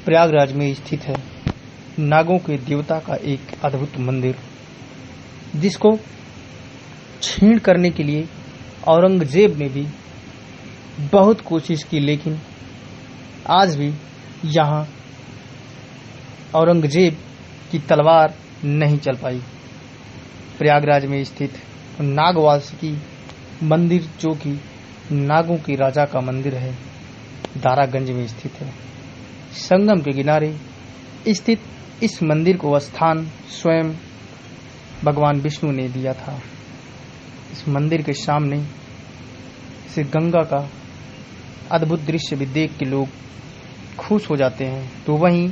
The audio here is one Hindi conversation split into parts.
प्रयागराज में स्थित है नागों के देवता का एक अद्भुत मंदिर, जिसको छीन करने के लिए औरंगजेब ने भी बहुत कोशिश की, लेकिन आज भी यहाँ औरंगजेब की तलवार नहीं चल पाई। प्रयागराज में स्थित नागवासुकी मंदिर, जो कि नागों के राजा का मंदिर है, दारागंज में स्थित है। संगम के किनारे स्थित इस मंदिर को स्थान स्वयं भगवान विष्णु ने दिया था। इस मंदिर के सामने से गंगा का अद्भुत दृश्य भी देख के लोग खुश हो जाते हैं। तो वहीं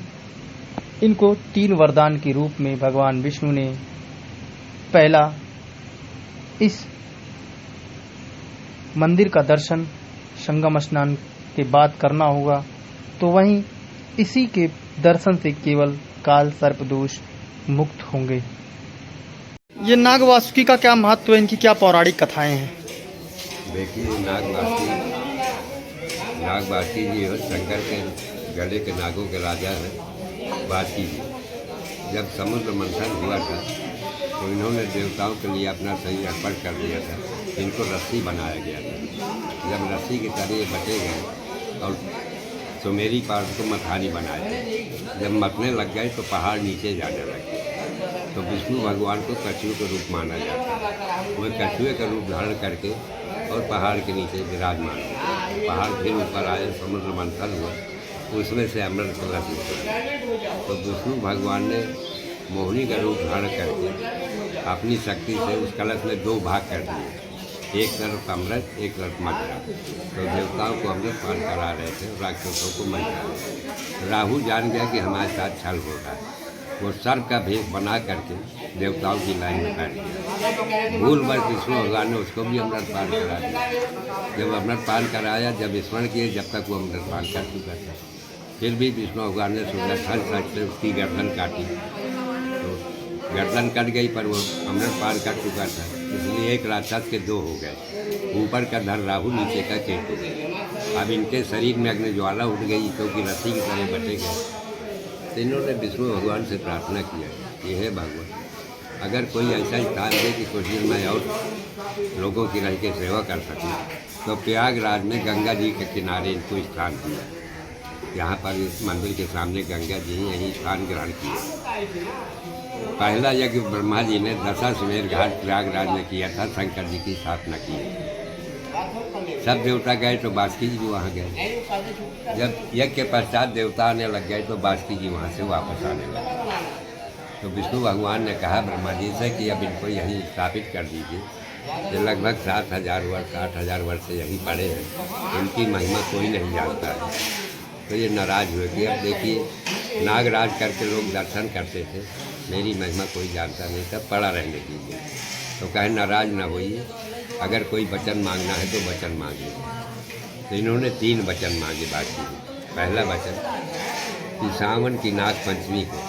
इनको 3 वरदान के रूप में भगवान विष्णु ने पहला इस मंदिर का दर्शन संगम स्नान के बाद करना होगा। तो वहीं इसी के दर्शन से केवल काल सर्प दोष मुक्त होंगे। ये नागवासुकी का क्या महत्व है, इनकी क्या पौराणिक कथाएं हैं? देखिए, नागवासी जी हो शंकर के गले के नागों के राजा हैं वासी जी। जब समुद्र मंथन हुआ था तो इन्होंने देवताओं के लिए अपना शरीर अर्पण कर दिया था। इनको रस्सी बनाया गया था। जब रस्सी के तरह ये बटे गए और सुमेरी पहाड़ को मथानी बनाए थे। जब मथने लग गए तो पहाड़ नीचे जाने लगे। तो विष्णु भगवान को कछुए का रूप माना जाता है। वह कछुए का रूप धारण करके और पहाड़ के नीचे विराजमान हुए। पहाड़ फिर ऊपर आए, समुद्र मंथन हुआ, उसमें से अमृत कलश निकला। तो विष्णु भगवान ने मोहिनी का रूप धारण करके अपनी शक्ति से उस कलश में 2 भाग कर दिए, एक तरफ अमृत, एक तरफ मदिरा। तो देवताओं को अमृत पान करा रहे थे, राक्षसों को मदिरा। राहु जान गया कि हमारे साथ छल हो रहा है। वो सर्प का भेष बना करके देवताओं की लाइन में बैठ गया। भूलवश विष्णु भगवान ने उसको भी अमृत पान करा दिया। जब अमृत पान कराया, जब स्मरण किए, जब तक वो अमृत पान कर चुका था, फिर भी विष्णु भगवान ने सोचा सच से उसकी गर्दन काटी। तो गर्दन कट गई, पर वो अमृत पान कर चुका था, इसलिए एक राक्षस के 2 हो गए। ऊपर का धर राहु, नीचे का केतु। अब इनके शरीर में अग्नि ज्वाला उठ गई, क्योंकि रस्सी की तरह बटे गए। तो इन्होंने विष्णु भगवान से प्रार्थना किया कि हे भगवान, अगर कोई ऐसा स्थान दे कि कुछ दिन मैं और लोगों की रह के सेवा कर सकूँ, तो प्रयागराज में गंगा जी के किनारे इनको स्थान दिया। यहाँ पर इस मंदिर के सामने गंगा जी यही स्थान ग्रहण किया। पहला यज्ञ ब्रह्मा जी ने दशाश्वमेध घाट प्रयागराज में किया था। शंकर जी की स्थापना की। सब देवता गए तो बासुकी जी भी वहाँ गए। जब यज्ञ के पश्चात देवता आने लग गए तो बासुकी जी वहाँ से वापस आने लगे। तो विष्णु भगवान ने कहा ब्रह्मा जी से कि अब इनको यहीं स्थापित कर दीजिए। ये लगभग 7,000 वर्ष 8,000 वर्ष से यहीं पड़े हैं। इनकी महिमा कोई नहीं जानता है। तो ये नाराज हुए कि अब देखिए, नागराज करके लोग दर्शन करते थे, मेरी महिमा कोई जानता नहीं था, पड़ा रहने दीजिए। तो कहे नाराज ना होइए, अगर कोई वचन मांगना है तो वचन मांगिए। तो इन्होंने 3 वचन मांगे बाकी। पहला वचन कि सावन की नाग पंचमी को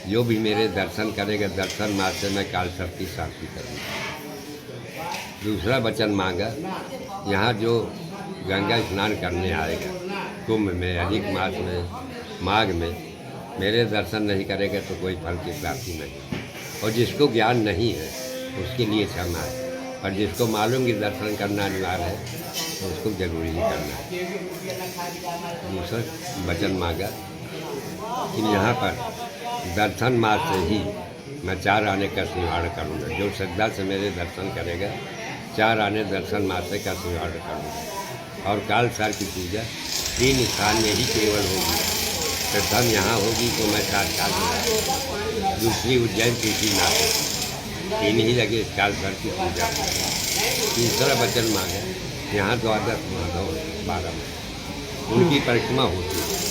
जो भी मेरे दर्शन करेगा, दर्शन मात्र से मैं काल सर्प की शांति करूँगा। दूसरा वचन मांगा, यहाँ जो गंगा स्नान करने आएगा कुंभ में, अधिक मास में, माघ में, मेरे दर्शन नहीं करेगा तो कोई फल की प्राप्ति नहीं। और जिसको ज्ञान नहीं है उसके लिए क्षमा है, और जिसको मालूम कि दर्शन करना अनिवार्य है तो उसको जरूरी ही करना है। दूसरा वचन मांगा कि यहाँ पर दर्शन मात्र से ही मैं 4 आने का निवारण करूँगा। जो श्रद्धा से मेरे दर्शन करेगा, 4 आने दर्शन मात्र का निवारण करूँगा। और काल सर्प की पूजा 3 स्थान में ही केवल होगी। प्रथम यहाँ होगी तो मैं साक्षात में, दूसरी उज्जैन, तीसरी नासिक, 3 ही जगह काल सर्प की पूजा होगी। तीसरा वचन मांगे, यहाँ 12 माधव 12 में उनकी परिक्रमा होती है।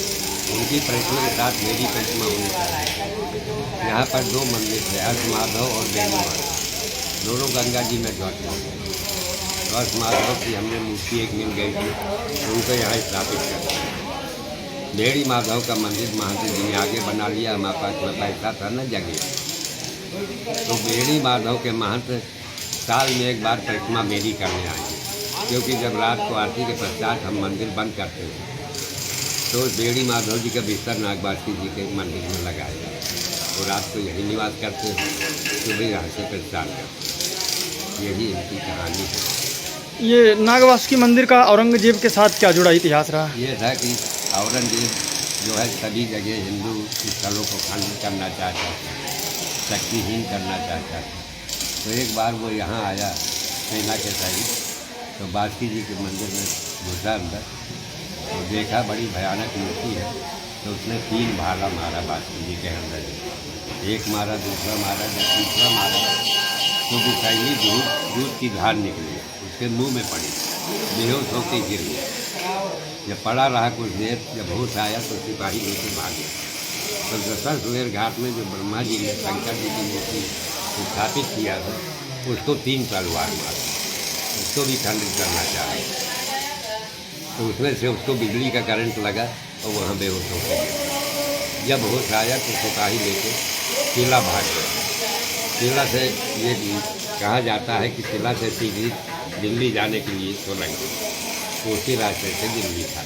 उनकी परिक्रमा के साथ मेरी परिक्रमा होनी चाहिए। यहाँ पर 2 मंदिर थे, हर्ष माधव और बेनी माधव, दोनों गंगा जी में ज्वात होते हैं। हर्ष माधव की हमने मूर्ति एक मिल गई थी, उनको यहाँ स्थापित कर दिया। बेड़ी माधव का मंदिर महंत जी ने आगे बना लिया, हमारे पास में पैसा था न जगह। तो बेड़ी माधव के महंत साल में एक बार परिक्रमा मेरी करने आएंगे, क्योंकि जब रात को आरती के पश्चात हम मंदिर बंद करते हैं तो बेड़ी माधव जी का बिस्तर नागवासी जी के मंदिर में लगाया और रात को यही निवास करते हैं, सुबह यहाँ से प्रस्थान करते हैं। यही इनकी कहानी है। ये नागवासुकी मंदिर का औरंगजेब के साथ क्या जुड़ा इतिहास रहा? ये था कि औरंगजेब जो है सभी जगह हिंदू स्थलों को खंड करना चाहता था, शक्तिहीन करना चाहता था। तो एक बार वो यहाँ आया सेना के सहित, तो बासुकी जी के मंदिर में घुसा अंदर तो देखा बड़ी भयानक मूर्ति है। तो उसने 3 भाला मारा बासुकी जी के अंदर, एक मारा, दूसरा मारा, जब तीसरा मारा तो विषैली दूध की धार निकली, उसके मुंह में पड़ी, बेहोश होकर गिर गया। जब पड़ा रहा कुछ देर, जब होश आया तो सिपाही लेके भाग गया। तो दशाश्वमेध घाट में जो ब्रह्मा जी ने शंकर जी की मूर्ति स्थापित किया था, उसको 3 तलवार मारा, उसको भी खंडित करना चाहा। तो उसमें से उसको बिजली का करंट लगा और वहाँ बेहोश हो गया। जब होश आया तो सिपाही लेके किला भाग गया। किला से ये कहा जाता है कि किला से सीधी दिल्ली जाने के लिए सुरंग, उसी रास्ते से दिल्ली था।